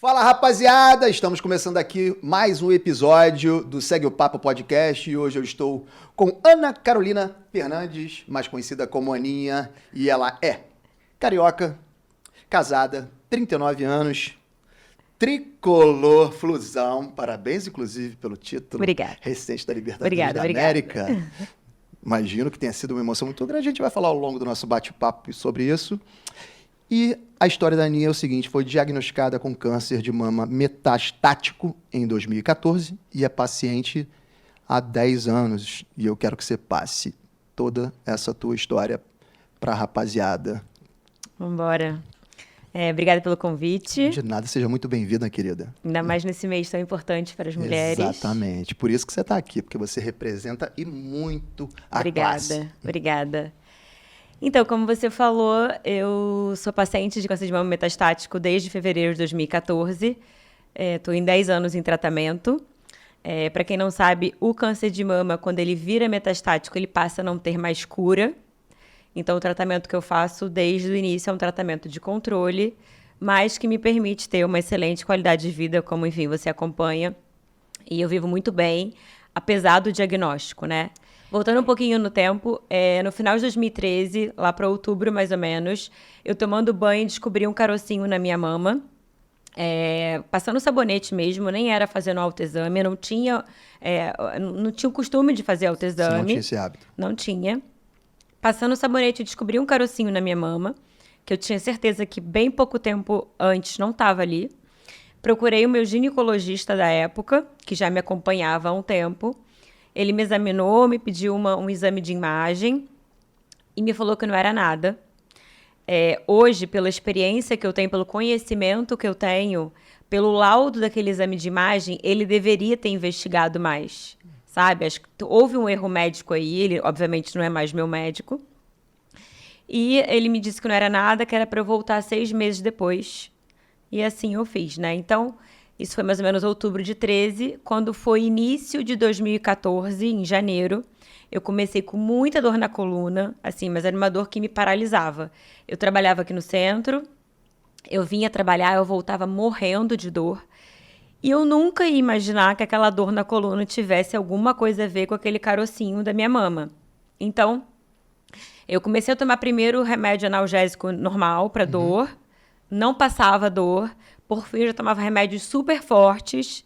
Fala, rapaziada! Estamos começando aqui mais um episódio do Segue o Papo Podcast e hoje eu estou com Ana Carolina Fernandes, mais conhecida como Aninha, e ela é carioca, casada, 39 anos, tricolor flusão, parabéns inclusive pelo título recente da Libertadores da América. Imagino que tenha sido uma emoção muito grande, a gente vai falar ao longo do nosso bate-papo sobre isso. E a história da Aninha é o seguinte, foi diagnosticada com câncer de mama metastático em 2014 e é paciente há 10 anos. E eu quero que você passe toda essa tua história para a rapaziada. Vambora. Obrigada pelo convite. De nada, seja muito bem-vinda, querida. Ainda mais nesse mês tão importante para as mulheres. Exatamente, por isso que você está aqui, porque você representa e muito a classe. Obrigada. Então, como você falou, eu sou paciente de câncer de mama metastático desde fevereiro de 2014. Estou em 10 anos em tratamento. Para quem não sabe, o câncer de mama, quando ele vira metastático, ele passa a não ter mais cura. Então, o tratamento que eu faço desde o início é um tratamento de controle, mas que me permite ter uma excelente qualidade de vida, como, enfim, você acompanha. E eu vivo muito bem, apesar do diagnóstico, né? Voltando um pouquinho no tempo, no final de 2013, lá para outubro mais ou menos, eu tomando banho descobri um carocinho na minha mama, passando sabonete mesmo, nem era fazendo autoexame, eu não tinha o costume de fazer autoexame. Você não tinha esse hábito? Não tinha. Passando sabonete, descobri um carocinho na minha mama, que eu tinha certeza que bem pouco tempo antes não estava ali. Procurei o meu ginecologista da época, que já me acompanhava há um tempo. Ele me examinou, me pediu um exame de imagem e me falou que não era nada. Hoje, pela experiência que eu tenho, pelo conhecimento que eu tenho, pelo laudo daquele exame de imagem, ele deveria ter investigado mais, sabe? Acho que houve um erro médico aí, ele obviamente não é mais meu médico. E ele me disse que não era nada, que era para eu voltar 6 meses depois. E assim eu fiz, né? Então, isso foi mais ou menos outubro de 13, quando foi início de 2014, em janeiro, eu comecei com muita dor na coluna, assim, mas era uma dor que me paralisava. Eu trabalhava aqui no centro, eu vinha trabalhar, eu voltava morrendo de dor, e eu nunca ia imaginar que aquela dor na coluna tivesse alguma coisa a ver com aquele carocinho da minha mama. Então, eu comecei a tomar primeiro o remédio analgésico normal para dor, não passava dor. Por fim, eu já tomava remédios super fortes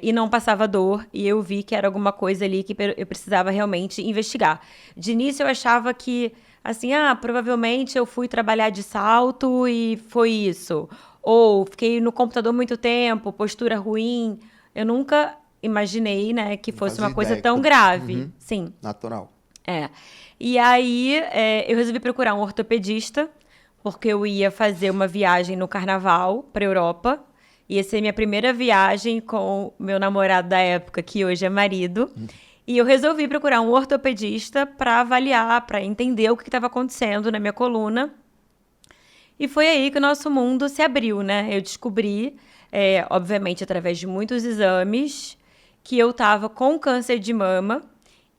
e não passava dor. E eu vi que era alguma coisa ali que eu precisava realmente investigar. De início, eu achava que, assim, provavelmente eu fui trabalhar de salto e foi isso. Ou fiquei no computador muito tempo, postura ruim. Eu nunca imaginei, né, que fosse uma coisa tão grave. Sim. Natural. E aí, eu resolvi procurar um ortopedista, porque eu ia fazer uma viagem no carnaval para a Europa. Ia ser minha primeira viagem com meu namorado da época, que hoje é marido. E eu resolvi procurar um ortopedista para avaliar, para entender o que estava acontecendo na minha coluna. E foi aí que o nosso mundo se abriu, né? Eu descobri, obviamente através de muitos exames, que eu estava com câncer de mama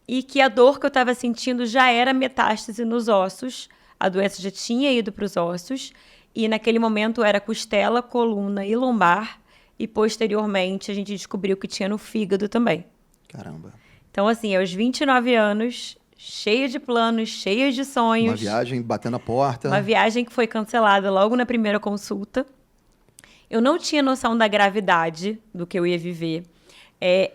e que a dor que eu estava sentindo já era metástase nos ossos. A doença já tinha ido para os ossos e naquele momento era costela, coluna e lombar e posteriormente a gente descobriu que tinha no fígado também. Caramba. Então assim, aos 29 anos, cheia de planos, cheia de sonhos. Uma viagem batendo a porta. Uma viagem que foi cancelada logo na primeira consulta. Eu não tinha noção da gravidade do que eu ia viver.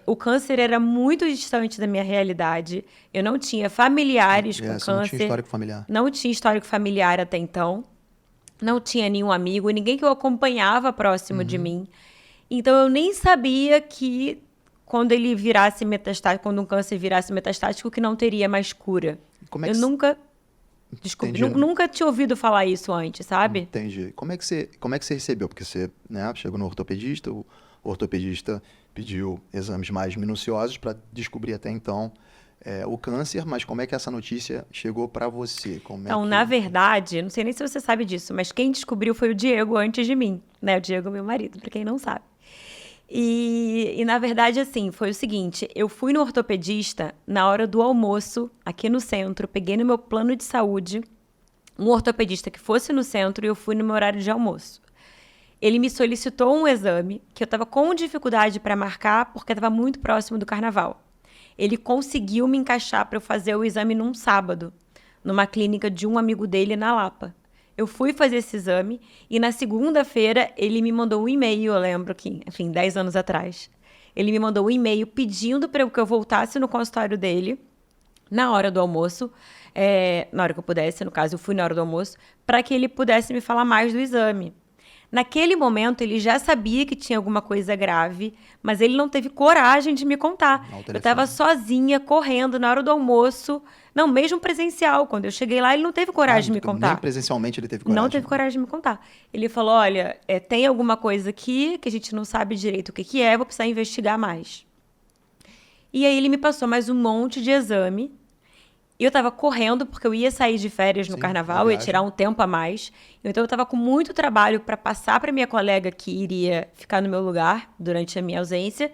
O câncer era muito distante da minha realidade. Eu não tinha familiares com câncer. Não tinha histórico familiar. Não tinha histórico familiar até então. Não tinha nenhum amigo, ninguém que eu acompanhava próximo de mim. Então, eu nem sabia que quando ele virasse metastático, quando um câncer virasse metastático, que não teria mais cura. Eu nunca tinha ouvido falar isso antes, sabe? Entendi. Como é que você recebeu? Porque você, né, chegou no ortopedista, o ortopedista pediu exames mais minuciosos para descobrir até então o câncer, mas como é que essa notícia chegou para você? Na verdade, não sei nem se você sabe disso, mas quem descobriu foi o Diego antes de mim, né? O Diego, meu marido, para quem não sabe. E na verdade, assim, foi o seguinte, eu fui no ortopedista na hora do almoço, aqui no centro, peguei no meu plano de saúde um ortopedista que fosse no centro e eu fui no meu horário de almoço. ele me solicitou um exame que eu estava com dificuldade para marcar porque estava muito próximo do carnaval. Ele conseguiu me encaixar para eu fazer o exame num sábado, numa clínica de um amigo dele na Lapa. Eu fui fazer esse exame e na segunda-feira ele me mandou um e-mail, eu lembro que, enfim, 10 anos atrás. Ele me mandou um e-mail pedindo para que eu voltasse no consultório dele na hora do almoço, na hora que eu pudesse, no caso, eu fui na hora do almoço, para que ele pudesse me falar mais do exame. Naquele momento, ele já sabia que tinha alguma coisa grave, mas ele não teve coragem de me contar. Eu estava sozinha, correndo, na hora do almoço. Não, mesmo presencial. Quando eu cheguei lá, ele não teve coragem de me contar. Nem presencialmente ele teve coragem. Não teve coragem de me contar. Ele falou, olha, tem alguma coisa aqui que a gente não sabe direito o que é, vou precisar investigar mais. E aí ele me passou mais um monte de exame. E eu estava correndo, porque eu ia sair de férias no carnaval, ia tirar um tempo a mais. Então, eu estava com muito trabalho para passar para minha colega que iria ficar no meu lugar durante a minha ausência.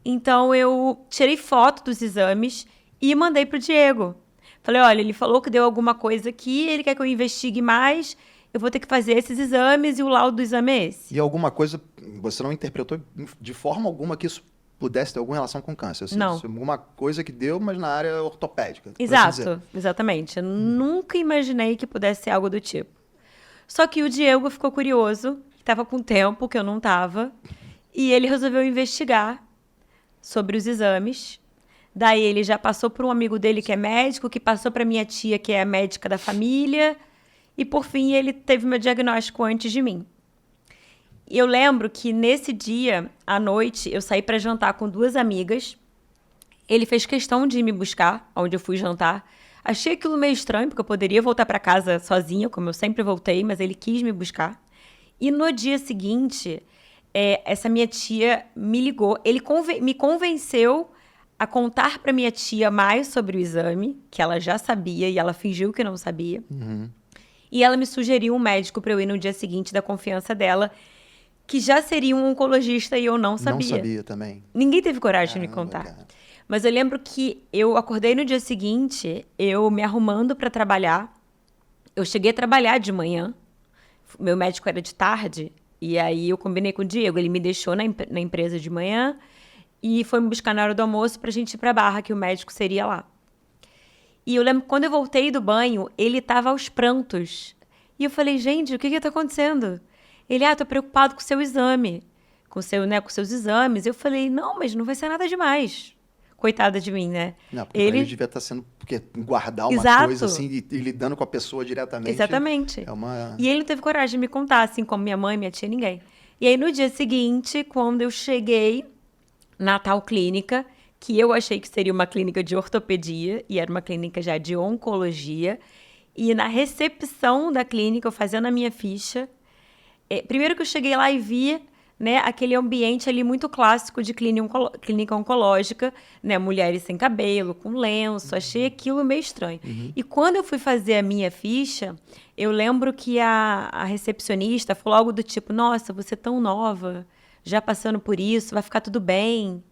Então, eu tirei foto dos exames e mandei para o Diego. Falei, olha, ele falou que deu alguma coisa aqui, ele quer que eu investigue mais, eu vou ter que fazer esses exames e o laudo do exame é esse. E alguma coisa, você não interpretou de forma alguma que isso pudesse ter alguma relação com câncer. Não. Alguma coisa que deu, mas na área ortopédica. Exato, exatamente. Eu nunca imaginei que pudesse ser algo do tipo. Só que o Diego ficou curioso, estava com tempo que eu não estava, e ele resolveu investigar sobre os exames. Daí ele já passou para um amigo dele que é médico, que passou para minha tia, que é a médica da família, e por fim ele teve meu diagnóstico antes de mim. Eu lembro que nesse dia, à noite, eu saí para jantar com 2 amigas. Ele fez questão de ir me buscar, onde eu fui jantar. Achei aquilo meio estranho, porque eu poderia voltar para casa sozinha, como eu sempre voltei, mas ele quis me buscar. E no dia seguinte, essa minha tia me ligou. Ele me convenceu a contar para minha tia mais sobre o exame, que ela já sabia e ela fingiu que não sabia. Uhum. E ela me sugeriu um médico para eu ir no dia seguinte da confiança dela, que já seria um oncologista e eu não sabia. Não sabia também. Ninguém teve coragem de me contar. Cara. Mas eu lembro que eu acordei no dia seguinte, eu me arrumando para trabalhar. Eu cheguei a trabalhar de manhã. Meu médico era de tarde. E aí eu combinei com o Diego. Ele me deixou na empresa de manhã e foi me buscar na hora do almoço pra gente ir pra Barra, que o médico seria lá. E eu lembro que quando eu voltei do banho, ele estava aos prantos. E eu falei, gente, o que está acontecendo? Ele, tô preocupado com o seu exame, com seus exames. Eu falei, não, mas não vai ser nada demais. Coitada de mim, né? Não, porque ele devia estar sendo, porque guardar uma Exato. coisa assim e lidando com a pessoa diretamente. Exatamente. É uma... E ele não teve coragem de me contar, assim como minha mãe, minha tia, ninguém. E aí no dia seguinte, quando eu cheguei na tal clínica, que eu achei que seria uma clínica de ortopedia, e era uma clínica já de oncologia, e na recepção da clínica, eu fazendo a minha ficha, primeiro que eu cheguei lá e vi, né, aquele ambiente ali muito clássico de clínica oncológica, né, mulheres sem cabelo, com lenço, achei aquilo meio estranho. Uhum. E quando eu fui fazer a minha ficha, eu lembro que a recepcionista falou algo do tipo, nossa, você é tão nova, já passando por isso, vai ficar tudo bem.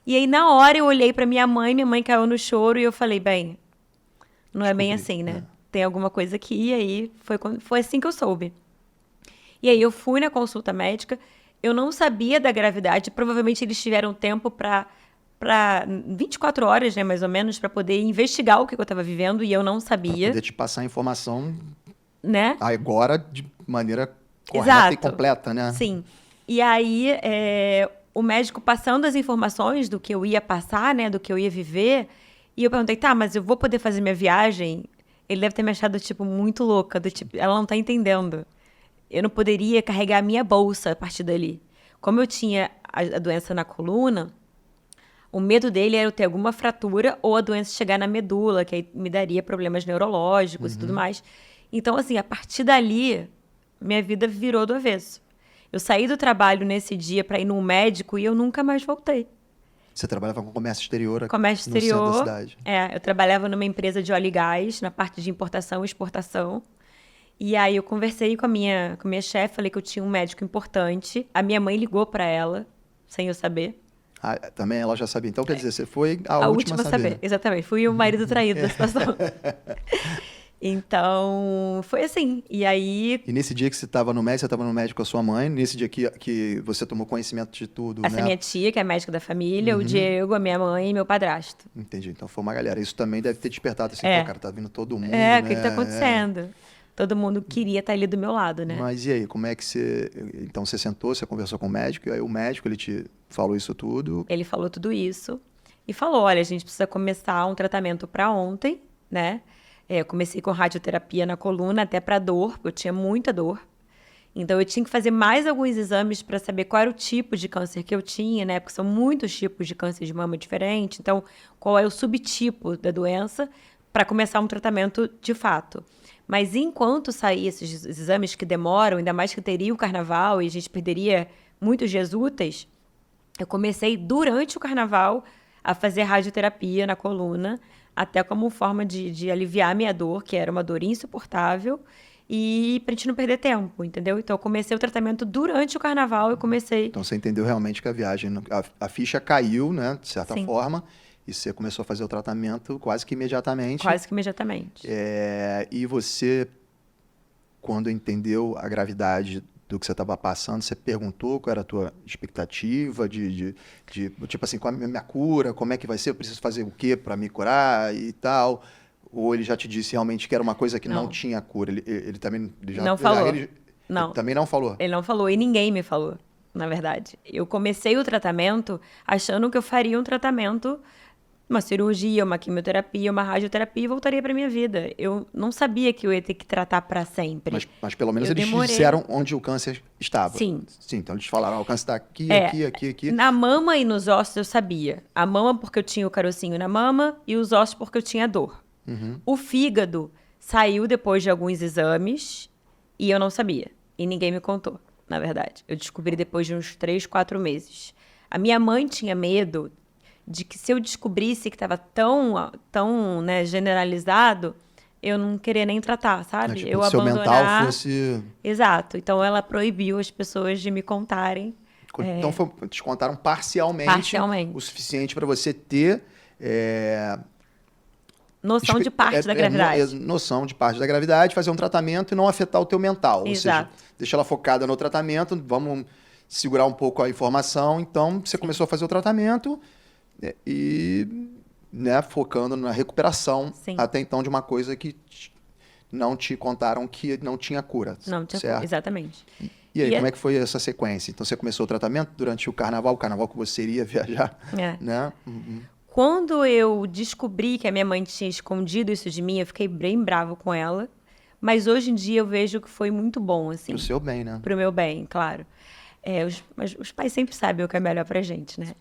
E aí, na hora, eu olhei para minha mãe caiu no choro e eu falei, bem, não é bem assim, né? Tem alguma coisa aqui, e aí foi assim que eu soube. E aí eu fui na consulta médica, eu não sabia da gravidade, provavelmente eles tiveram tempo para 24 horas, né, mais ou menos, para poder investigar o que eu estava vivendo, e eu não sabia. Para poder te passar a informação, né? Agora de maneira correta Exato. E completa, né? Sim. E aí, o médico passando as informações do que eu ia passar, né, do que eu ia viver, e eu perguntei, mas eu vou poder fazer minha viagem? Ele deve ter me achado, tipo, muito louca, do tipo, ela não tá entendendo. Eu não poderia carregar a minha bolsa a partir dali. Como eu tinha a doença na coluna, o medo dele era eu ter alguma fratura ou a doença chegar na medula, que aí me daria problemas neurológicos e tudo mais. Então, assim, a partir dali, minha vida virou do avesso. Eu saí do trabalho nesse dia para ir num médico e eu nunca mais voltei. Você trabalhava com comércio exterior aqui comércio no exterior, centro da cidade. Eu trabalhava numa empresa de óleo e gás, na parte de importação e exportação. E aí eu conversei com a minha chefe, falei que eu tinha um médico importante. A minha mãe ligou para ela, sem eu saber. Também ela já sabia. Então, quer dizer, você foi a última a saber. Exatamente. Fui o marido traído da situação. Então, foi assim. E aí, E nesse dia que você estava no médico, você estava no médico com a sua mãe, nesse dia que você tomou conhecimento de tudo, essa né? minha tia, que é médica da família, o Diego, a minha mãe e meu padrasto. Entendi. Então foi uma galera. Isso também deve ter despertado assim, É. pô, cara, tá vindo todo mundo, É, o né? que tá acontecendo? Todo mundo queria estar ali do meu lado, né? Mas e aí, como é que você... Então você sentou, você conversou com o médico, e aí o médico, ele te falou isso tudo. Ele falou tudo isso e falou, olha, a gente precisa começar um tratamento para ontem, né? Eu comecei com radioterapia na coluna, até para dor, porque eu tinha muita dor. Então, eu tinha que fazer mais alguns exames para saber qual era o tipo de câncer que eu tinha, né? Porque são muitos tipos de câncer de mama diferente. Então, qual é o subtipo da doença para começar um tratamento de fato. Mas enquanto saía esses exames que demoram, ainda mais que teria o carnaval e a gente perderia muitos dias úteis, eu comecei durante o carnaval a fazer radioterapia na coluna, até como forma de aliviar a minha dor, que era uma dor insuportável, e pra gente não perder tempo, entendeu? Então eu comecei o tratamento durante o carnaval, eu comecei... Então você entendeu realmente que a viagem, a ficha caiu, né, de certa Sim. forma, e você começou a fazer o tratamento quase que imediatamente. Quase que imediatamente. E você, quando entendeu a gravidade do que você estava passando, você perguntou qual era a tua expectativa tipo assim, qual é a minha cura, como é que vai ser, eu preciso fazer o quê para me curar e tal? Ou ele já te disse realmente que era uma coisa que não tinha cura? Ele também... Ele já, Não falou. Ele Não. também não falou? Ele não falou e ninguém me falou, na verdade. Eu comecei o tratamento achando que eu faria um tratamento, uma cirurgia, uma quimioterapia, uma radioterapia e voltaria para minha vida. Eu não sabia que eu ia ter que tratar para sempre. Mas pelo menos Eu eles te demorei. disseram onde o câncer estava. Sim. Sim, então eles falaram, o câncer está aqui, É. aqui. Na mama e nos ossos eu sabia. A mama porque eu tinha o carocinho na mama e os ossos porque eu tinha dor. O fígado saiu depois de alguns exames e eu não sabia. E ninguém me contou, na verdade. Eu descobri depois de uns 3, 4 meses. A minha mãe tinha medo de que se eu descobrisse que estava tão né, generalizado, eu não queria nem tratar, sabe? Tipo, eu o seu abandonar... mental fosse... Exato. Então, ela proibiu as pessoas de me contarem. Então te contaram parcialmente, Parcialmente. o suficiente para você ter... Noção de parte da gravidade. Noção de parte da gravidade, fazer um tratamento e não afetar o teu mental. Exato. Ou seja, deixa ela focada no tratamento, vamos segurar um pouco a informação. Então, você começou a fazer o tratamento e né, focando na recuperação Sim. até então de uma coisa que não te contaram que não tinha cura. Não tinha certo? cura, exatamente. E aí, como é que foi essa sequência? Então, você começou o tratamento durante o carnaval que você iria viajar, né? Quando eu descobri que a minha mãe tinha escondido isso de mim, eu fiquei bem bravo com ela. Mas hoje em dia eu vejo que foi muito bom, assim. Pro seu bem, né? Pro meu bem, claro. Mas os pais sempre sabem o que é melhor pra gente, né?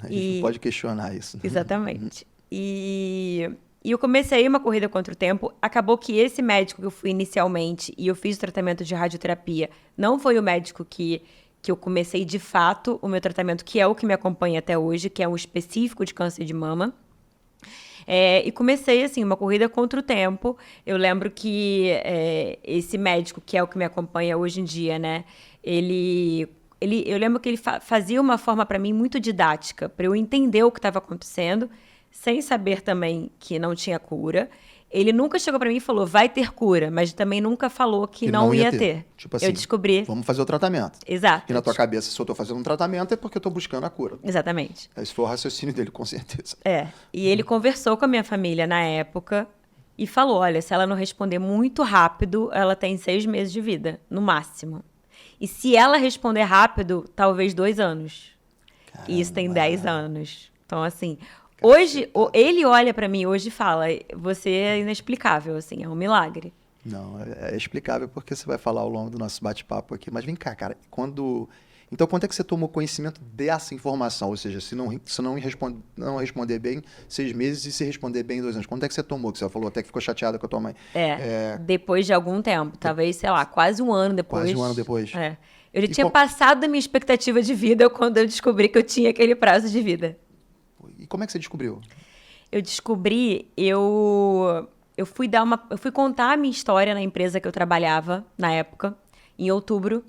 A gente não pode questionar isso. Né? Exatamente. E eu comecei uma corrida contra o tempo. Acabou que esse médico que eu fui inicialmente e eu fiz o tratamento de radioterapia não foi o médico que eu comecei de fato o meu tratamento, que é o que me acompanha até hoje, que é um específico de câncer de mama. E comecei, assim, uma corrida contra o tempo. Eu lembro que esse médico, que é o que me acompanha hoje em dia, né? Eu lembro que ele fazia uma forma para mim muito didática, para eu entender o que estava acontecendo, sem saber também que não tinha cura. Ele nunca chegou para mim e falou, vai ter cura, mas também nunca falou que não ia ter. Tipo assim, eu descobri. Vamos fazer o tratamento. Exato. E na tua cabeça, se eu tô fazendo um tratamento, é porque eu tô buscando a cura. Exatamente. Esse foi o raciocínio dele, com certeza. E ele conversou com a minha família na época e falou, olha, se ela não responder muito rápido, ela tem 6 meses de vida, no máximo. E se ela responder rápido, talvez 2 anos. Caramba. E isso tem 10 anos. Então, assim... Hoje, ele olha pra mim hoje e fala, você é inexplicável, assim, é um milagre. Não, é explicável porque você vai falar ao longo do nosso bate-papo aqui. Mas vem cá, cara, então quando é que você tomou conhecimento dessa informação? Ou seja, se não responder bem 6 meses e se responder bem 2 anos, quando é que você tomou? Que você falou até que ficou chateada com a tua mãe. Depois de algum tempo, talvez, sei lá, quase um ano depois. Quase um ano depois. Eu já tinha passado da minha expectativa de vida quando eu descobri que eu tinha aquele prazo de vida. E como é que você descobriu? Eu descobri, eu fui contar a minha história na empresa que eu trabalhava na época, em outubro.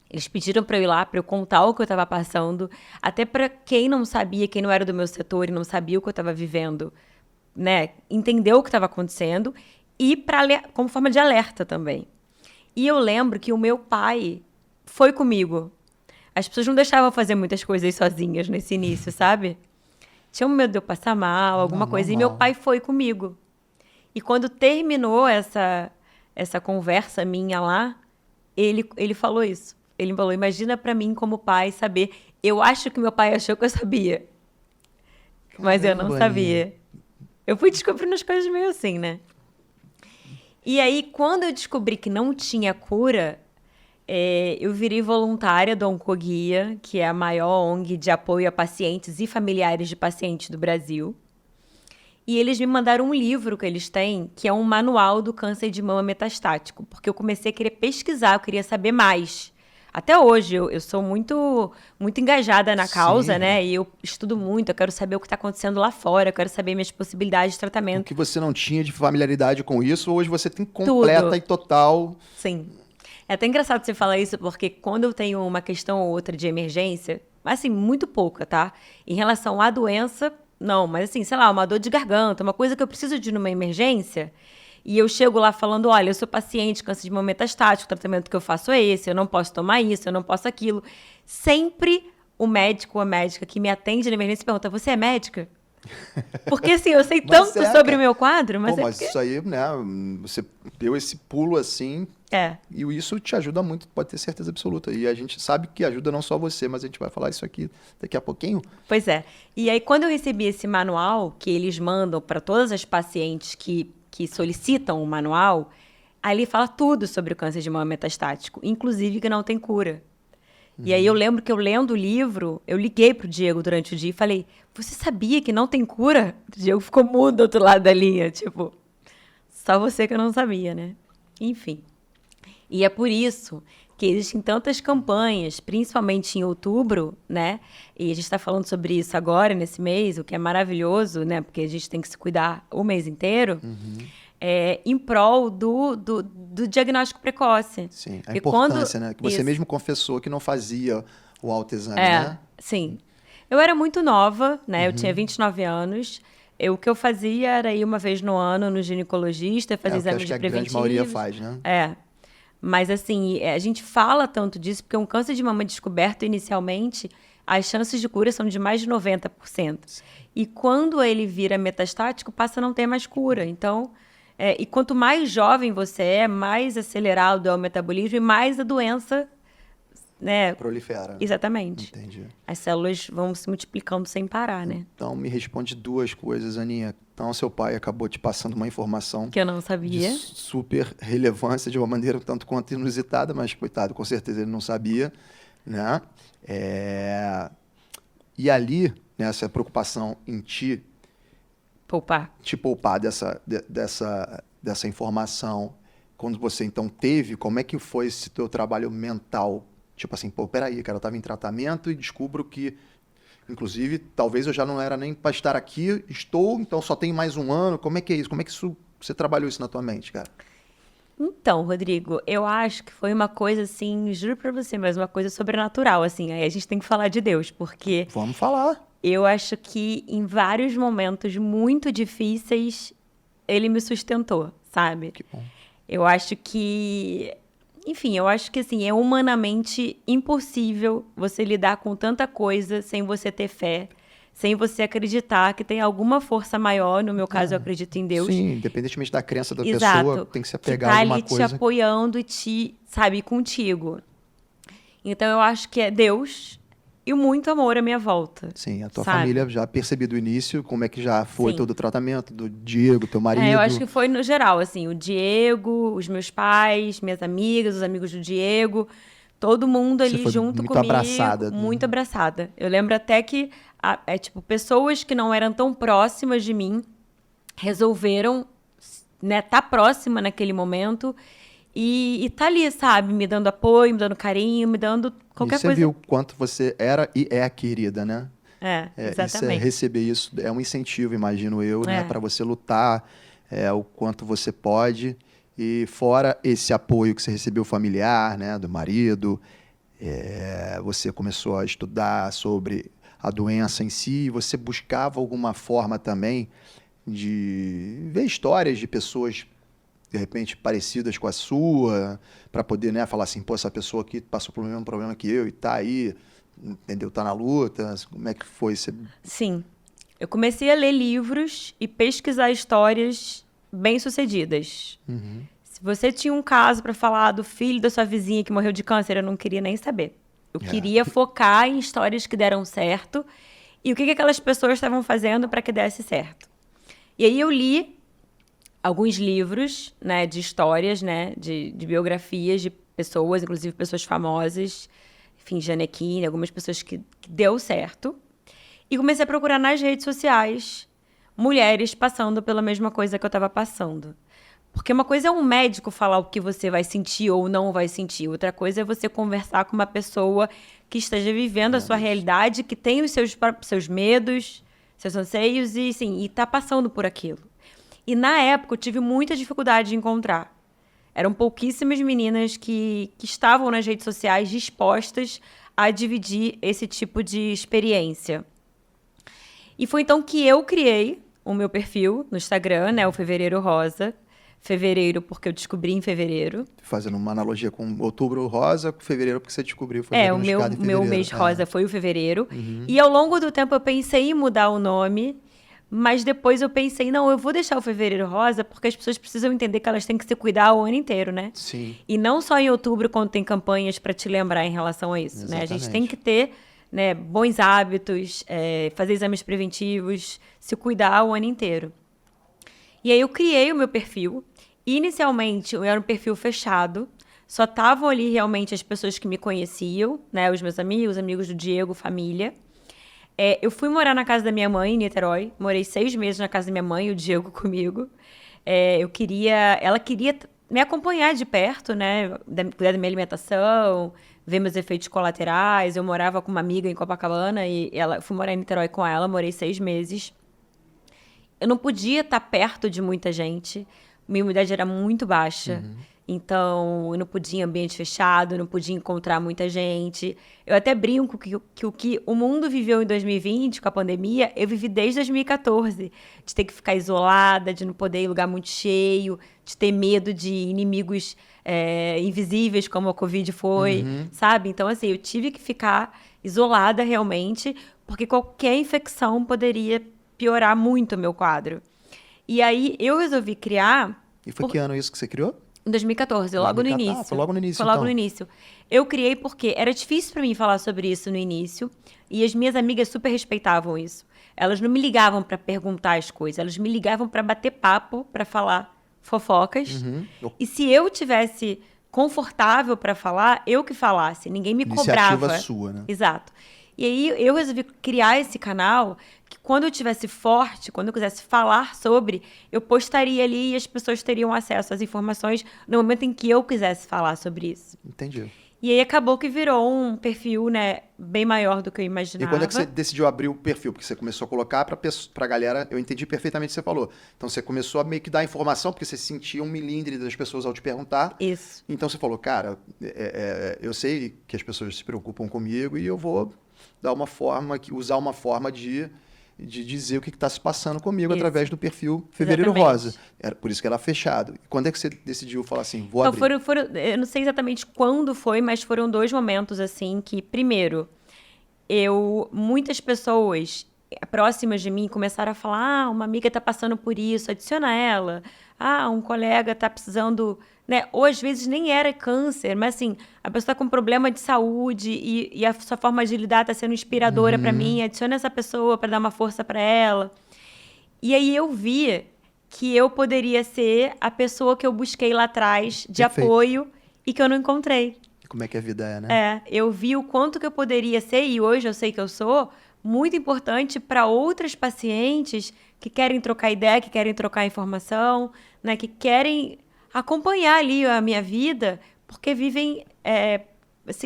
Eles pediram para eu ir lá, para eu contar o que eu estava passando, até para quem não sabia, quem não era do meu setor e não sabia o que eu estava vivendo, né, entender o que estava acontecendo. e como forma de alerta também. E eu lembro que o meu pai foi comigo. As pessoas não deixavam eu fazer muitas coisas sozinhas nesse início, sabe? Tinham medo de eu passar mal, alguma coisa. E meu pai foi comigo. E quando terminou essa conversa minha lá, ele falou isso. Ele falou, imagina pra mim como pai saber. Eu acho que meu pai achou que eu sabia. Mas eu não sabia. Eu fui descobrindo as coisas meio assim, né? E aí, quando eu descobri que não tinha cura, eu virei voluntária do Oncoguia, que é a maior ONG de apoio a pacientes e familiares de pacientes do Brasil. E eles me mandaram um livro que eles têm, que é um manual do câncer de mama metastático, porque eu comecei a querer pesquisar, eu queria saber mais. Até hoje, eu sou muito engajada na causa, né? E eu estudo muito, eu quero saber o que está acontecendo lá fora, eu quero saber minhas possibilidades de tratamento. O que você não tinha de familiaridade com isso, hoje você tem completa Tudo. e total. Sim. É até engraçado você falar isso, porque quando eu tenho uma questão ou outra de emergência, assim, muito pouca, tá? Em relação à doença, não, mas assim, sei lá, uma dor de garganta, uma coisa que eu preciso de numa emergência, e eu chego lá falando, olha, eu sou paciente de câncer de mama metastático, o tratamento que eu faço é esse, eu não posso tomar isso, eu não posso aquilo. Sempre o médico ou a médica que me atende na emergência pergunta, você é médica? Porque assim, eu sei tanto sobre o meu quadro, mas mas isso aí, né, você deu esse pulo assim, e isso te ajuda muito, pode ter certeza absoluta. E a gente sabe que ajuda não só você, mas a gente vai falar isso aqui daqui a pouquinho. Pois é. E aí, quando eu recebi esse manual, que eles mandam para todas as pacientes que solicitam o manual, ali fala tudo sobre o câncer de mama metastático, inclusive que não tem cura. E aí eu lembro que eu lendo o livro, eu liguei pro Diego durante o dia e falei, você sabia que não tem cura? O Diego ficou mudo do outro lado da linha, tipo, só você que eu não sabia, né? Enfim. E é por isso que existem tantas campanhas, principalmente em outubro, né? E a gente está falando sobre isso agora, nesse mês, o que é maravilhoso, né? Porque a gente tem que se cuidar o mês inteiro. Em prol do diagnóstico precoce. Sim, a importância, né? Que você mesmo confessou que não fazia o autoexame, né? Sim. Eu era muito nova, né? Eu tinha 29 anos. O que eu fazia era ir uma vez no ano no ginecologista, fazer exames de preventivos. A grande maioria faz, né? Mas assim, a gente fala tanto disso porque um câncer de mama descoberto inicialmente, as chances de cura são de mais de 90%. E quando ele vira metastático, passa a não ter mais cura. Então... e quanto mais jovem você é, mais acelerado é o metabolismo e mais a doença, né? Prolifera. Exatamente. Entendi. As células vão se multiplicando sem parar, né? Então, me responde duas coisas, Aninha. Então, seu pai acabou te passando uma informação... Que eu não sabia. De super relevância, de uma maneira um tanto quanto inusitada, mas, coitado, com certeza ele não sabia, né? E ali, nessa preocupação em ti... Te poupar dessa informação. Quando você, então, teve, como é que foi esse teu trabalho mental? Tipo assim, peraí, cara, eu estava em tratamento e descubro que, inclusive, talvez eu já não era nem para estar aqui, então só tenho mais um ano. Como é que é isso? Como é que você trabalhou isso na tua mente, cara? Então, Rodrigo, eu acho que foi uma coisa, assim, juro pra você, mas uma coisa sobrenatural, assim. Aí a gente tem que falar de Deus, porque... Vamos falar. Eu acho que em vários momentos muito difíceis, ele me sustentou, sabe? Que bom. Eu acho que... Enfim, eu acho que assim, é humanamente impossível você lidar com tanta coisa sem você ter fé, sem você acreditar que tem alguma força maior. No meu caso, eu acredito em Deus. Sim, independentemente da crença da pessoa, tem que se apegar a alguma coisa. Que tá ali te apoiando e sabe, contigo. Então, eu acho que é Deus... E muito amor à minha volta. Sim, a tua família já percebi do início como é que já foi todo o tratamento do Diego, teu marido. Eu acho que foi no geral, assim, o Diego, os meus pais, minhas amigas, os amigos do Diego, todo mundo ali junto comigo. Muito abraçada. Muito abraçada. Eu lembro até que, pessoas que não eram tão próximas de mim resolveram, né, tá próxima naquele momento e tá ali, sabe, me dando apoio, me dando carinho, me dando qualquer coisa. E você viu quanto você era e é querida, né? Exatamente. Receber isso é um incentivo, imagino eu, né, para você lutar o quanto você pode. E fora esse apoio que você recebeu familiar, né, do marido, você começou a estudar sobre a doença em si, e você buscava alguma forma também de ver histórias de pessoas de repente, parecidas com a sua, para poder, né, falar assim, pô, essa pessoa aqui passou pelo mesmo problema que eu e tá aí, entendeu? Tá na luta. Como é que foi? Você... Sim. Eu comecei a ler livros e pesquisar histórias bem-sucedidas. Se você tinha um caso para falar do filho da sua vizinha que morreu de câncer, eu não queria nem saber. Eu queria focar em histórias que deram certo e o que aquelas pessoas estavam fazendo para que desse certo. E aí eu li alguns livros, né, de histórias, né, de biografias de pessoas, inclusive pessoas famosas, enfim, Janequine, algumas pessoas que deu certo. E comecei a procurar nas redes sociais mulheres passando pela mesma coisa que eu estava passando. Porque uma coisa é um médico falar o que você vai sentir ou não vai sentir. Outra coisa é você conversar com uma pessoa que esteja vivendo a sua realidade, que tem os seus medos, seus anseios e, sim, está passando por aquilo. E na época eu tive muita dificuldade de encontrar. Eram pouquíssimas meninas que estavam nas redes sociais dispostas a dividir esse tipo de experiência. E foi então que eu criei o meu perfil no Instagram, né, o Fevereiro Rosa. Fevereiro porque eu descobri em fevereiro. Fazendo uma analogia com outubro rosa, com fevereiro porque você descobriu. Foi o meu mês rosa foi o fevereiro. E ao longo do tempo eu pensei em mudar o nome, mas depois eu pensei, não, eu vou deixar o fevereiro rosa porque as pessoas precisam entender que elas têm que se cuidar o ano inteiro, né? Sim. E não só em outubro, quando tem campanhas para te lembrar em relação a isso, Exatamente. né? A gente tem que ter, né, bons hábitos, fazer exames preventivos, se cuidar o ano inteiro. E aí eu criei o meu perfil. Inicialmente, eu era um perfil fechado. Só estavam ali realmente as pessoas que me conheciam, né? Os meus amigos do Diego, família. Eu fui morar na casa da minha mãe, em Niterói. Morei 6 meses na casa da minha mãe, o Diego comigo. Ela queria me acompanhar de perto, né? Cuidar da minha alimentação, ver meus efeitos colaterais. Eu morava com uma amiga em Copacabana e fui morar em Niterói com ela. Morei 6 meses. Eu não podia estar perto de muita gente. Minha imunidade era muito baixa. Então, eu não podia em ambiente fechado, eu não podia encontrar muita gente. Eu até brinco que o que o mundo viveu em 2020, com a pandemia, eu vivi desde 2014. De ter que ficar isolada, de não poder ir em lugar muito cheio, de ter medo de inimigos invisíveis, como a Covid foi, sabe? Então, assim, eu tive que ficar isolada realmente, porque qualquer infecção poderia piorar muito o meu quadro. E aí, eu resolvi criar... E foi que ano isso que você criou? Em 2014, logo no início. Foi logo no início, Foi logo então. no início. Eu criei porque era difícil para mim falar sobre isso no início, e as minhas amigas super respeitavam isso. Elas não me ligavam para perguntar as coisas, elas me ligavam para bater papo, para falar fofocas. E se eu tivesse confortável para falar, eu que falasse, ninguém me cobrava. Iniciativa sua, né? Exato. E aí eu resolvi criar esse canal que quando eu tivesse forte, quando eu quisesse falar sobre, eu postaria ali e as pessoas teriam acesso às informações no momento em que eu quisesse falar sobre isso. Entendi. E aí acabou que virou um perfil, né, bem maior do que eu imaginava. E quando é que você decidiu abrir o perfil? Porque você começou a colocar pra galera, eu entendi perfeitamente o que você falou. Então você começou a meio que dar informação, porque você sentia um milindre das pessoas ao te perguntar. Isso. Então você falou, cara, eu sei que as pessoas se preocupam comigo e eu vou dar usar uma forma de dizer o que está se passando comigo através do perfil Fevereiro Rosa. Por isso que era fechado. E quando é que você decidiu falar assim, vou abrir? Eu não sei exatamente quando foi, mas foram 2 momentos assim que, primeiro, muitas pessoas próximas de mim começaram a falar, uma amiga está passando por isso, adiciona ela. Um colega está precisando, né? Ou às vezes nem era câncer, mas assim, a pessoa está com problema de saúde e a sua forma de lidar está sendo inspiradora para mim, adiciona essa pessoa para dar uma força para ela. E aí eu vi que eu poderia ser a pessoa que eu busquei lá atrás de apoio e que eu não encontrei. Como é que a vida é, né? Eu vi o quanto que eu poderia ser, e hoje eu sei que eu sou, muito importante para outras pacientes que querem trocar ideia, que querem trocar informação, né, que querem acompanhar ali a minha vida, porque vivem,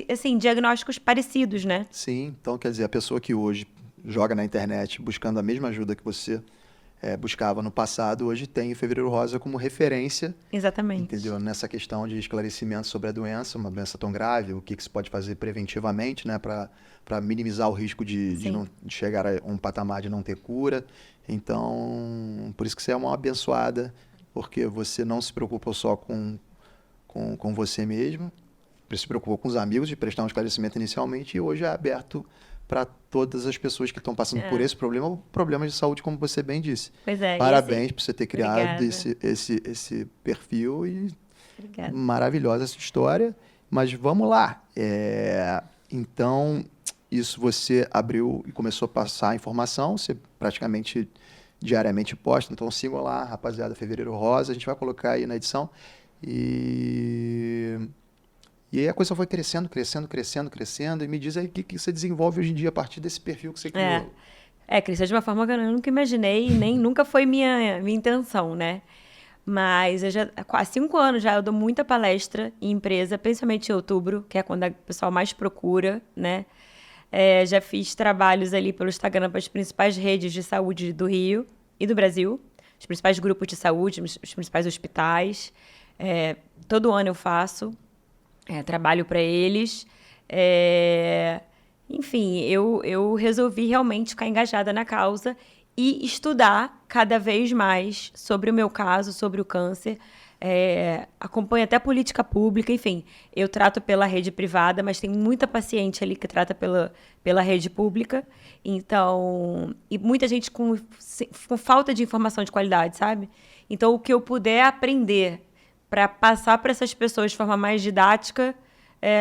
assim, diagnósticos parecidos, né? Sim, então quer dizer, a pessoa que hoje joga na internet buscando a mesma ajuda que você buscava no passado, hoje tem o Fevereiro Rosa como referência. Exatamente. Entendeu? Nessa questão de esclarecimento sobre a doença, uma doença tão grave, o que se pode fazer preventivamente, né, para minimizar o risco de chegar a um patamar de não ter cura. Então, por isso que você é uma abençoada porque você não se preocupou só com você mesmo, se preocupou com os amigos de prestar um esclarecimento inicialmente e hoje é aberto para todas as pessoas que estão passando por esse problema ou problemas de saúde, como você bem disse. Pois é. Parabéns por você ter criado Obrigada. esse perfil e Obrigada. maravilhosa essa história. Mas vamos lá. Então, isso você abriu e começou a passar a informação, você praticamente diariamente posta, então sigam lá, rapaziada, Fevereiro Rosa, a gente vai colocar aí na edição. E aí a coisa foi crescendo, e me diz aí o que você desenvolve hoje em dia a partir desse perfil que você criou. Cresceu de uma forma que eu nunca imaginei, nem nunca foi minha intenção, né? Mas há quase 5 anos já eu dou muita palestra em empresa, principalmente em outubro, que é quando o pessoal mais procura, né? Já fiz trabalhos ali pelo Instagram para as principais redes de saúde do Rio e do Brasil, os principais grupos de saúde, os principais hospitais. Todo ano eu faço, trabalho para eles. Enfim, eu resolvi realmente ficar engajada na causa e estudar cada vez mais sobre o meu caso, sobre o câncer. Acompanho até política pública, enfim. Eu trato pela rede privada, mas tem muita paciente ali que trata pela rede pública. Então, e muita gente com falta de informação de qualidade, sabe? Então, o que eu puder aprender para passar para essas pessoas de forma mais didática,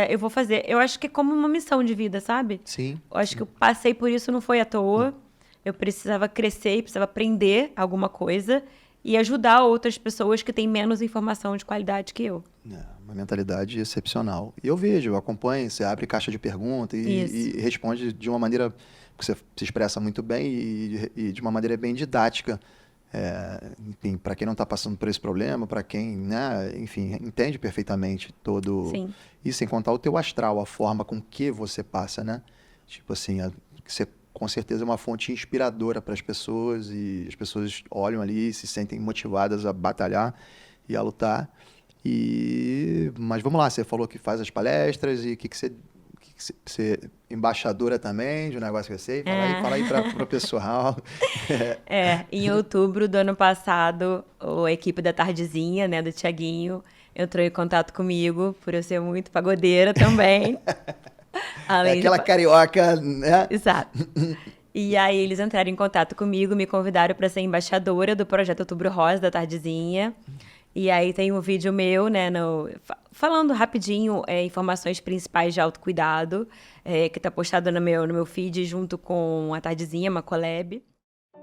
eu vou fazer. Eu acho que é como uma missão de vida, sabe? Sim. Eu acho que eu passei por isso, não foi à toa. Eu precisava crescer, precisava aprender alguma coisa e ajudar outras pessoas que têm menos informação de qualidade que eu. Uma mentalidade excepcional. E eu vejo, eu acompanho, você abre caixa de pergunta e responde de uma maneira que você se expressa muito bem e de uma maneira bem didática. Enfim, para quem não está passando por esse problema, para quem, né, enfim, entende perfeitamente todo... Sim. E sem contar o teu astral, a forma com que você passa, né? Tipo assim, você com certeza é uma fonte inspiradora para as pessoas e as pessoas olham ali e se sentem motivadas a batalhar e a lutar. Mas vamos lá, você falou que faz as palestras e o que você embaixadora também de um negócio que eu sei. Fala aí para o pessoal. Em outubro do ano passado, a equipe da Tardezinha, né, do Thiaguinho, entrou em contato comigo, por eu ser muito pagodeira também. Aquela carioca, né? Exato. E aí eles entraram em contato comigo, me convidaram para ser embaixadora do projeto Outubro Rosa, da Tardezinha. E aí tem um vídeo meu, né, falando rapidinho informações principais de autocuidado, que está postado no meu feed junto com a Tardezinha, uma collab.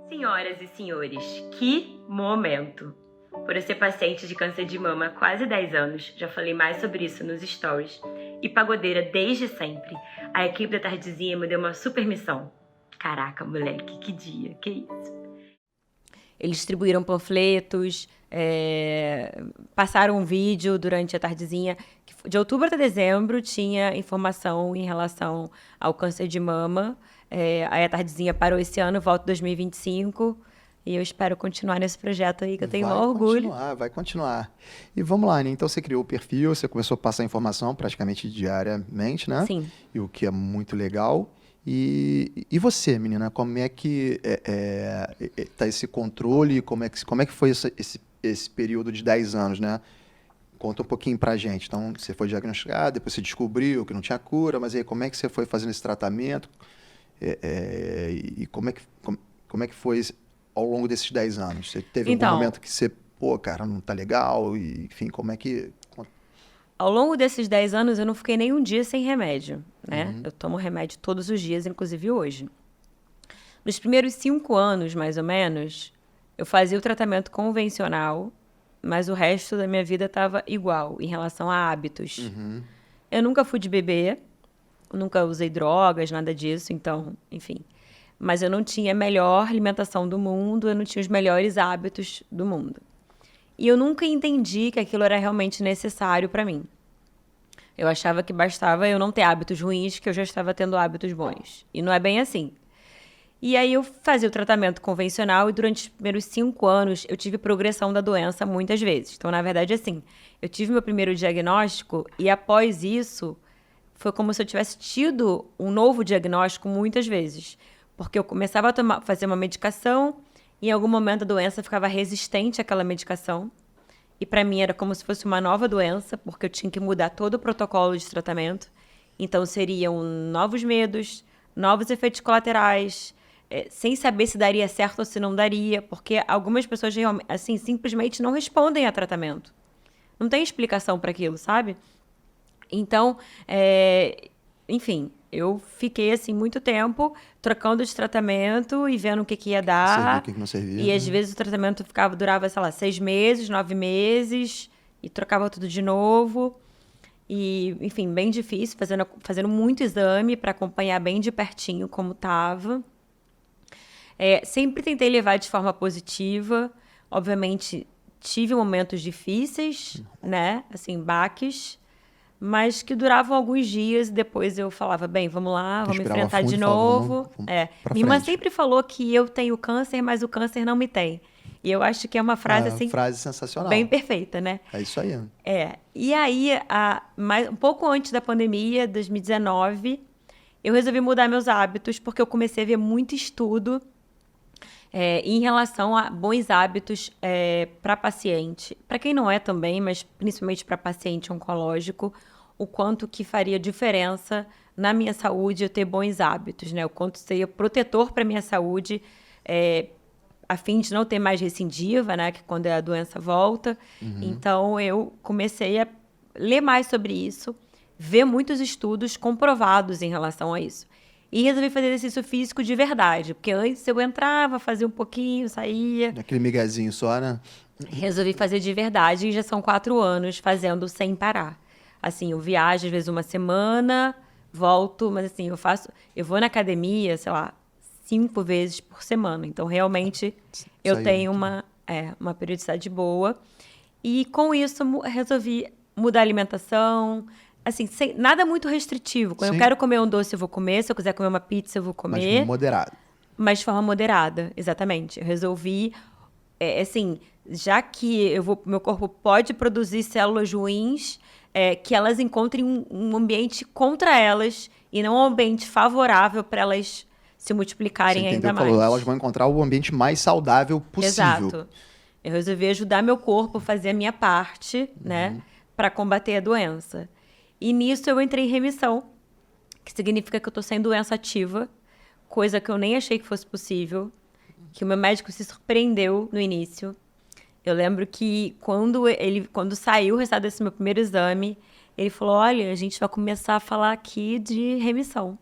Senhoras e senhores, que momento! Por eu ser paciente de câncer de mama há quase 10 anos, já falei mais sobre isso nos stories, e pagodeira desde sempre, a equipe da Tardezinha me deu uma super missão. Caraca, moleque, que dia, que isso? Eles distribuíram panfletos, passaram um vídeo durante a Tardezinha. De outubro até dezembro tinha informação em relação ao câncer de mama. Aí a Tardezinha parou esse ano, volta em 2025. E eu espero continuar nesse projeto aí, que eu tenho um orgulho. Vai continuar. E vamos lá, né? Então você criou o perfil, você começou a passar informação praticamente diariamente, né? Sim. E o que é muito legal. E você, menina, como é que tá esse controle? Como é que foi esse período de 10 anos, né? Conta um pouquinho pra gente. Então, você foi diagnosticado, depois você descobriu que não tinha cura, mas aí como é que você foi fazendo esse tratamento? E como é que foi ao longo desses 10 anos? Você teve algum momento que você, cara, não tá legal? E, enfim, como é que... Ao longo desses 10 anos, eu não fiquei nem um dia sem remédio, né? Eu tomo remédio todos os dias, inclusive hoje. Nos primeiros 5 anos, mais ou menos, eu fazia o tratamento convencional, mas o resto da minha vida estava igual, em relação a hábitos. Eu nunca fui de beber, nunca usei drogas, nada disso, então, enfim. Mas eu não tinha a melhor alimentação do mundo, eu não tinha os melhores hábitos do mundo. E eu nunca entendi que aquilo era realmente necessário para mim. Eu achava que bastava eu não ter hábitos ruins, que eu já estava tendo hábitos bons. E não é bem assim. E aí eu fazia o tratamento convencional e durante os primeiros 5 anos eu tive progressão da doença muitas vezes. Então, na verdade, assim, eu tive meu primeiro diagnóstico e após isso foi como se eu tivesse tido um novo diagnóstico muitas vezes. Porque eu começava a fazer uma medicação Em algum momento a doença ficava resistente àquela medicação. E para mim era como se fosse uma nova doença, porque eu tinha que mudar todo o protocolo de tratamento. Então seriam novos medos, novos efeitos colaterais, sem saber se daria certo ou se não daria, porque algumas pessoas assim, simplesmente não respondem a tratamento. Não tem explicação para aquilo, sabe? Então, enfim, eu fiquei assim muito tempo trocando de tratamento e vendo o que ia dar. Servia, o que não servia. E às vezes o tratamento durava, sei lá, 6 meses, 9 meses, e trocava tudo de novo. E, enfim, bem difícil, fazendo muito exame para acompanhar bem de pertinho como estava. Sempre tentei levar de forma positiva. Obviamente, tive momentos difíceis, né? Assim, baques. Mas que duravam alguns dias e depois eu falava, bem, vamos lá, vamos Respirava enfrentar fundo de e falava, novo. vamos pra Minha irmã frente. sempre falou que eu tenho câncer, mas o câncer não me tem. E eu acho que é uma frase, assim, Frase sensacional. bem perfeita, né? É isso aí. E aí, um pouco antes da pandemia, 2019, eu resolvi mudar meus hábitos, porque eu comecei a ver muito estudo em relação a bons hábitos para paciente. Para quem não é também, mas principalmente para paciente oncológico, o quanto que faria diferença na minha saúde eu ter bons hábitos, né? O quanto seria protetor para minha saúde, a fim de não ter mais recidiva, né? Que quando a doença volta. Então, eu comecei a ler mais sobre isso, ver muitos estudos comprovados em relação a isso. E resolvi fazer exercício físico de verdade, porque antes eu entrava, fazia um pouquinho, saía. Aquele miguezinho só, né? Resolvi fazer de verdade e já são 4 anos fazendo sem parar. Assim, eu viajo às vezes uma semana, volto, mas assim, eu vou na academia, sei lá, 5 vezes por semana. Então, realmente, eu tenho uma periodicidade boa. E com isso, resolvi mudar a alimentação, assim, nada muito restritivo. Quando eu quero comer um doce, eu vou comer. Se eu quiser comer uma pizza, eu vou comer. Mas moderado. Mas de forma moderada, exatamente. Eu resolvi, assim, já que meu corpo pode produzir células ruins, que elas encontrem um ambiente contra elas e não um ambiente favorável para elas se multiplicarem ainda mais. Elas vão encontrar o ambiente mais saudável possível. Exato. Eu resolvi ajudar meu corpo a fazer a minha parte, né, para combater a doença. E nisso eu entrei em remissão, que significa que eu tô sem doença ativa, coisa que eu nem achei que fosse possível, que o meu médico se surpreendeu no início. Eu lembro que quando saiu o resultado desse meu primeiro exame, ele falou, olha, a gente vai começar a falar aqui de remissão.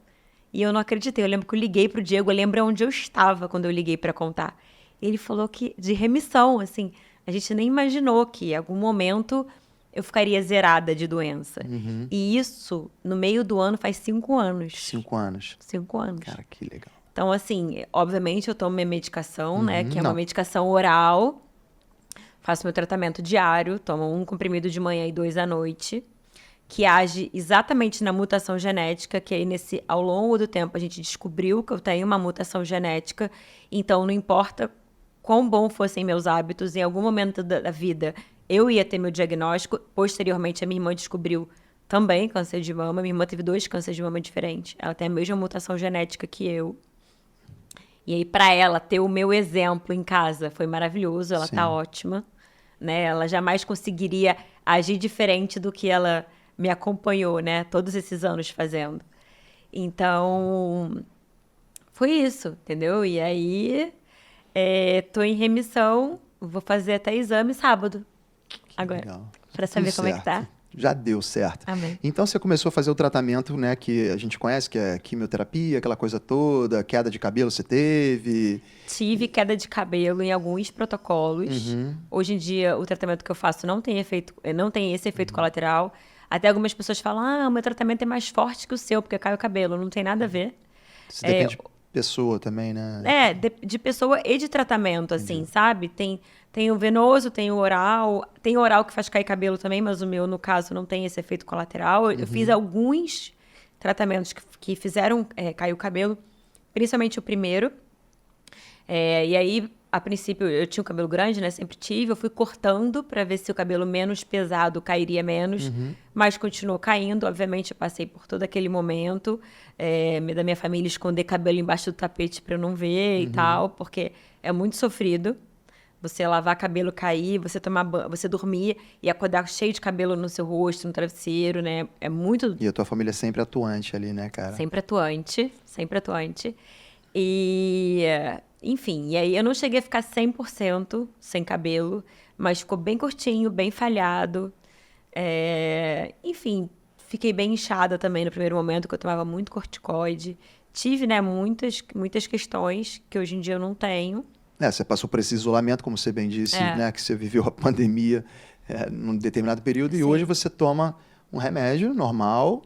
E eu não acreditei. Eu lembro que eu liguei pro Diego, eu lembro onde eu estava quando eu liguei para contar. Ele falou que de remissão, assim, a gente nem imaginou que em algum momento eu ficaria zerada de doença. E isso, no meio do ano, faz 5 anos. 5 anos. 5 anos. Cara, que legal. Então, assim, obviamente eu tomo minha medicação, né? Que é uma medicação oral. Faço meu tratamento diário, tomo 1 comprimido de manhã e 2 à noite, que age exatamente na mutação genética, que aí ao longo do tempo a gente descobriu que eu tenho uma mutação genética, então não importa quão bom fossem meus hábitos, em algum momento da vida eu ia ter meu diagnóstico. Posteriormente, a minha irmã descobriu também câncer de mama. Minha irmã teve 2 cânceres de mama diferentes. Ela tem a mesma mutação genética que eu. E aí, para ela, ter o meu exemplo em casa foi maravilhoso. Ela tá ótima, né? Ela jamais conseguiria agir diferente do que ela me acompanhou, né? Todos esses anos fazendo. Então, foi isso, entendeu? E aí, tô em remissão. Vou fazer até exame sábado. Agora, para saber como é que tá. Já deu certo. Amém. Então você começou a fazer o tratamento, né, que a gente conhece, que é quimioterapia, aquela coisa toda, queda de cabelo você teve? Tive queda de cabelo em alguns protocolos. Hoje em dia, o tratamento que eu faço não tem esse efeito colateral. Até algumas pessoas falam, o meu tratamento é mais forte que o seu, porque cai o cabelo. Não tem nada a ver. Isso depende de pessoa também, né? De pessoa e de tratamento, assim, sabe? Tem o venoso, tem o oral. Tem o oral que faz cair cabelo também, mas o meu, no caso, não tem esse efeito colateral. Eu fiz alguns tratamentos que fizeram cair o cabelo, principalmente o primeiro. E aí, a princípio, eu tinha o cabelo grande, né? Sempre tive. Eu fui cortando para ver se o cabelo menos pesado cairia menos. Mas continuou caindo. Obviamente, eu passei por todo aquele momento da minha família esconder cabelo embaixo do tapete para eu não ver e tal. Porque é muito sofrido. Você lavar cabelo, cair, você tomar banho, você dormir e acordar cheio de cabelo no seu rosto, no travesseiro, né? É muito... E a tua família é sempre atuante ali, né, cara? Sempre atuante, sempre atuante. E, enfim, e aí eu não cheguei a ficar 100% sem cabelo, mas ficou bem curtinho, bem falhado. Enfim, fiquei bem inchada também no primeiro momento, que eu tomava muito corticoide. Tive, né, muitas questões que hoje em dia eu não tenho. Você passou por esse isolamento, como você bem disse, né? Que você viveu a pandemia num determinado período. Sim. E hoje você toma um remédio normal,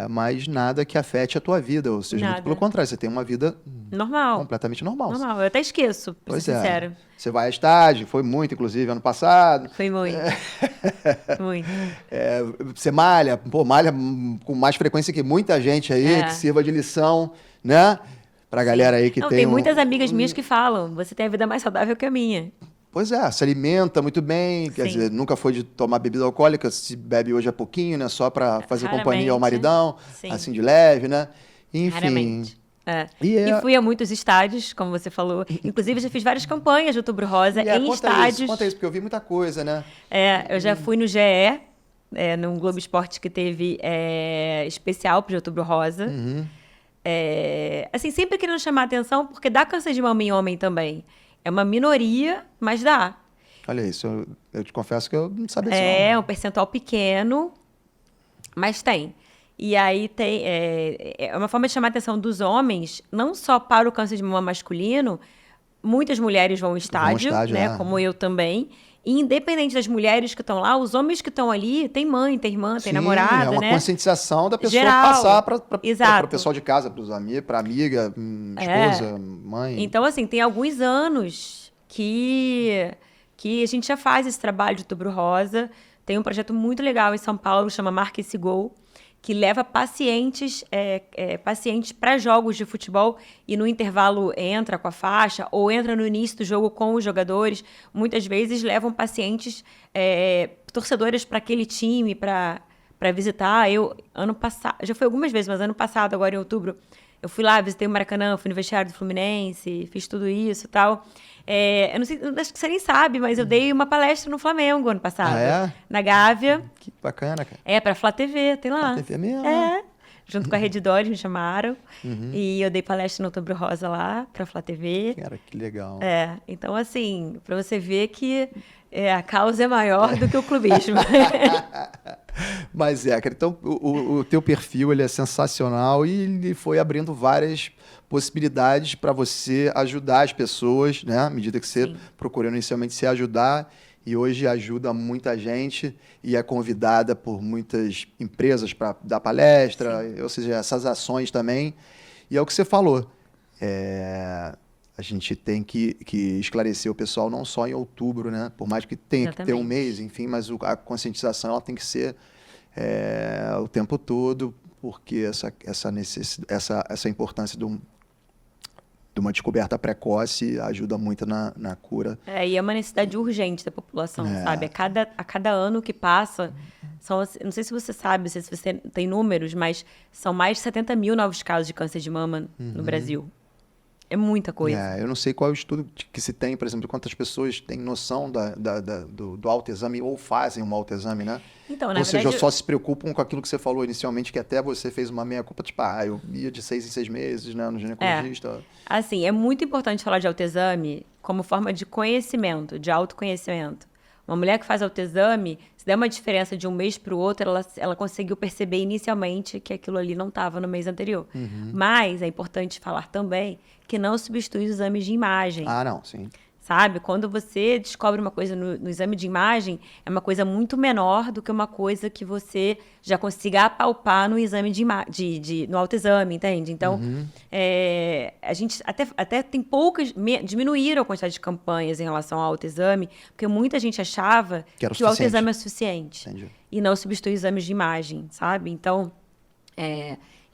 mas nada que afete a tua vida. Ou seja, muito pelo contrário, você tem uma vida normal, completamente normal. Normal, eu até esqueço, pra ser sincera. Você vai a estágio, foi muito, inclusive, ano passado. Foi muito. Muito. Você malha com mais frequência que muita gente aí, que sirva de lição, né? Pra galera aí que tem muitas amigas minhas que falam, você tem a vida mais saudável que a minha. Pois se alimenta muito bem, quer dizer, nunca foi de tomar bebida alcoólica, se bebe hoje é pouquinho, né? Só pra fazer companhia ao maridão, assim de leve, né? Enfim. Raramente. E fui a muitos estádios, como você falou. Inclusive, já fiz várias campanhas de Outubro Rosa em estádios. Conta isso, porque eu vi muita coisa, né? Eu já fui no GE, num Globo Esporte que teve especial pro Outubro Rosa. Assim, sempre querendo chamar a atenção, porque dá câncer de mama em homem também. É uma minoria, mas dá. Olha isso, eu te confesso que eu não sabia disso. É um percentual pequeno, mas tem. E aí é uma forma de chamar a atenção dos homens, não só para o câncer de mama masculino, muitas mulheres vão ao estádio, né? Como eu também. E independente das mulheres que estão lá, os homens que estão ali têm mãe, tem irmã, tem namorada, é uma né? conscientização da pessoa Geral. Passar para o pessoal de casa, para os amigos, para amiga, esposa, mãe. Então, assim, tem alguns anos que a gente já faz esse trabalho de Outubro Rosa. Tem um projeto muito legal em São Paulo, chama Marca Esse Gol, que leva pacientes para jogos de futebol e no intervalo entra com a faixa ou entra no início do jogo com os jogadores. Muitas vezes levam pacientes, torcedores para aquele time, para visitar. Eu, ano passado, já fui algumas vezes, mas ano passado, agora em outubro, eu fui lá, visitei o Maracanã, fui no vestiário do Fluminense, fiz tudo isso e tal. Eu não sei, acho que você nem sabe, mas eu dei uma palestra no Flamengo ano passado. Na Gávea. Que bacana, cara. Pra Flá TV, tem lá. Flá TV mesmo? Junto com a Rede Dores, me chamaram. E eu dei palestra no Outubro Rosa lá, pra Flá TV. Cara, que legal. Então, assim, pra você ver que a causa é maior do que o clubismo. Mas cara, então o teu perfil ele é sensacional e ele foi abrindo várias possibilidades para você ajudar as pessoas, né? À medida que você procurou inicialmente se ajudar e hoje ajuda muita gente e é convidada por muitas empresas para dar palestra, ou seja, essas ações também. E é o que você falou, a gente tem que esclarecer o pessoal não só em outubro, né? Por mais que tenha que ter um mês, enfim, mas a conscientização ela tem que ser o tempo todo, porque essa importância de uma descoberta precoce ajuda muito na cura. E é uma necessidade urgente da população, sabe? A cada ano que passa, não sei se você sabe, não sei se você tem números, mas são mais de 70 mil novos casos de câncer de mama no Brasil. É muita coisa. Eu não sei qual é o estudo que se tem, por exemplo, de quantas pessoas têm noção do autoexame ou fazem um autoexame, né? Então, ou seja, só se preocupam com aquilo que você falou inicialmente, que até você fez uma meia-culpa, tipo, eu ia de 6 em 6 meses, né, no ginecologista. Assim, é muito importante falar de autoexame como forma de conhecimento, de autoconhecimento. Uma mulher que faz autoexame, se der uma diferença de um mês para o outro, ela conseguiu perceber inicialmente que aquilo ali não estava no mês anterior. Mas é importante falar também que não substitui os exames de imagem. Não, sim. Sabe? Quando você descobre uma coisa no exame de imagem, é uma coisa muito menor do que uma coisa que você já consiga apalpar no exame no autoexame, entende? Então, a gente até tem poucas... Diminuíram a quantidade de campanhas em relação ao autoexame, porque muita gente achava que o autoexame é suficiente. Entendi. E não substitui exames de imagem, sabe? Então,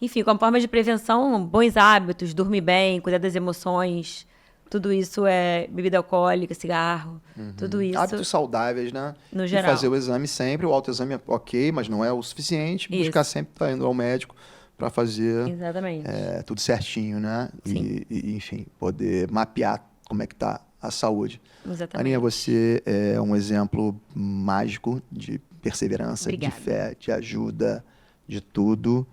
enfim, como forma de prevenção, bons hábitos, dormir bem, cuidar das emoções... tudo isso é bebida alcoólica, cigarro, tudo isso. Hábitos saudáveis, né? No E geral. fazer o exame sempre, o autoexame é ok, mas não é o suficiente. Buscar sempre estar indo ao médico para fazer Exatamente. tudo certinho, né? E, enfim, poder mapear como é que tá a saúde. Exatamente. Aninha, você é um exemplo mágico de perseverança, Obrigada. de fé, de ajuda, de tudo.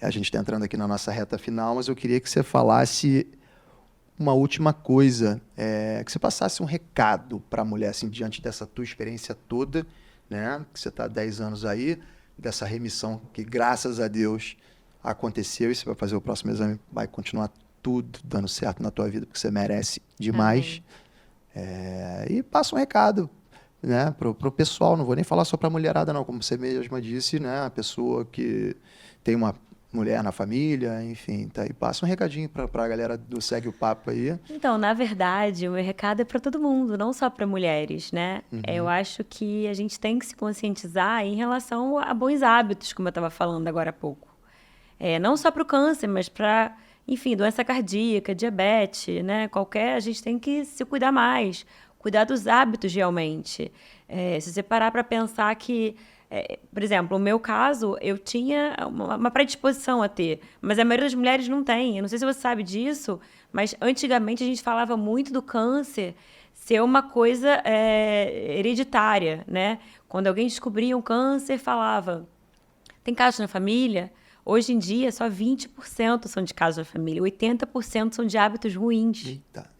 A gente está entrando aqui na nossa reta final, mas eu queria que você falasse uma última coisa, que você passasse um recado para a mulher, assim, diante dessa tua experiência toda, né? Que você está há 10 anos aí, dessa remissão que, graças a Deus, aconteceu, e você vai fazer o próximo exame, vai continuar tudo dando certo na tua vida, porque você merece demais. E passa um recado, né, pro pessoal, não vou nem falar só pra mulherada não, como você mesma disse, né, a pessoa que tem uma mulher na família, enfim, tá aí, passa um recadinho pra galera do Segue o Papo aí. Então, na verdade, o meu recado é para todo mundo, não só para mulheres, né? Eu acho que a gente tem que se conscientizar em relação a bons hábitos, como eu estava falando agora há pouco. Não só para o câncer, mas para, enfim, doença cardíaca, diabetes, né? A gente tem que se cuidar mais, cuidar dos hábitos realmente. Se você parar para pensar que, por exemplo, no meu caso, eu tinha uma predisposição a ter, mas a maioria das mulheres não tem. Eu não sei se você sabe disso, mas antigamente a gente falava muito do câncer ser uma coisa hereditária, né? Quando alguém descobria um câncer, falava, tem casos na família? Hoje em dia, só 20% são de casos na família, 80% são de hábitos ruins. Eita.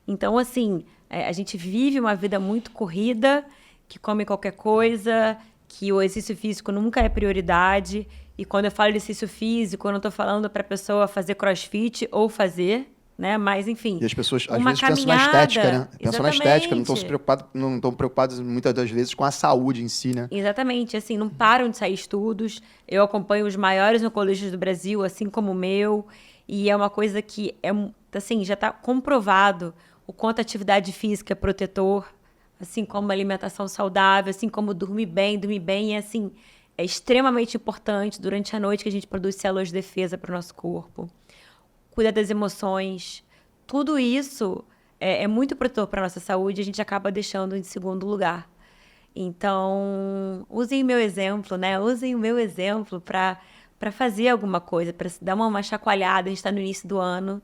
Então, assim, a gente vive uma vida muito corrida, que come qualquer coisa, que o exercício físico nunca é prioridade. E quando eu falo de exercício físico, eu não estou falando para a pessoa fazer crossfit ou fazer, né? Mas, enfim, E as pessoas, às uma vezes, pensam na caminhada. estética, né? Pensam na estética, não Exatamente. estão preocupadas muitas das vezes com a saúde em si, né? Exatamente, assim, não param de sair estudos. Eu acompanho os maiores oncologistas do Brasil, assim como o meu, e é uma coisa que assim, já está comprovado o quanto a atividade física é protetor, assim como a alimentação saudável, assim como dormir bem, assim, é extremamente importante durante a noite que a gente produz células de defesa para o nosso corpo. Cuidar das emoções, tudo isso é muito protetor para a nossa saúde e a gente acaba deixando em segundo lugar. Então, usem o meu exemplo, né? Usem o meu exemplo para fazer alguma coisa, para dar uma chacoalhada. A gente está no início do ano,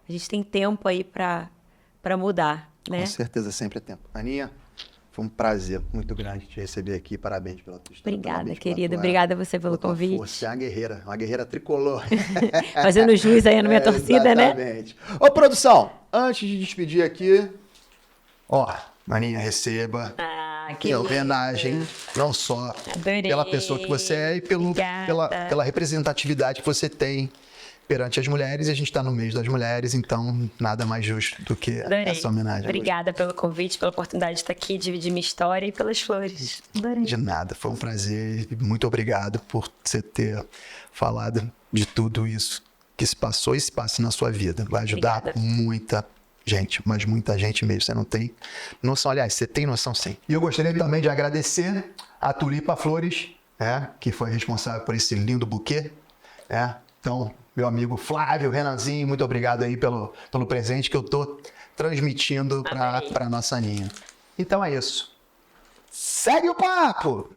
a gente tem tempo aí para mudar, né? Com certeza, sempre é tempo. Aninha, foi um prazer muito grande te receber aqui. Parabéns pela tua história. Obrigada, Parabéns querida. pela Obrigada a você pelo tua convite. força. Você é uma guerreira tricolor. Fazendo jus aí na minha torcida, né? Exatamente. Ô, produção, antes de despedir aqui, ó, Aninha, receba Que homenagem, não só Adorei. pela pessoa que você é e pela representatividade que você tem perante as mulheres, e a gente está no mês das mulheres, então nada mais justo do que Adorei. essa homenagem. Obrigada pelo convite, pela oportunidade de estar aqui, dividir minha história e pelas flores. Adorei. De nada, foi um prazer e muito obrigado por você ter falado de tudo isso que se passou e se passa na sua vida. Vai ajudar Obrigada. muita gente, mas muita gente mesmo. Você não tem noção, aliás, você tem noção sim. E eu gostaria também de agradecer a Tulipa Flores, que foi responsável por esse lindo buquê. Então, meu amigo Flávio, Renanzinho, muito obrigado aí pelo presente que eu tô transmitindo para nossa Aninha. Então é isso. Segue o papo!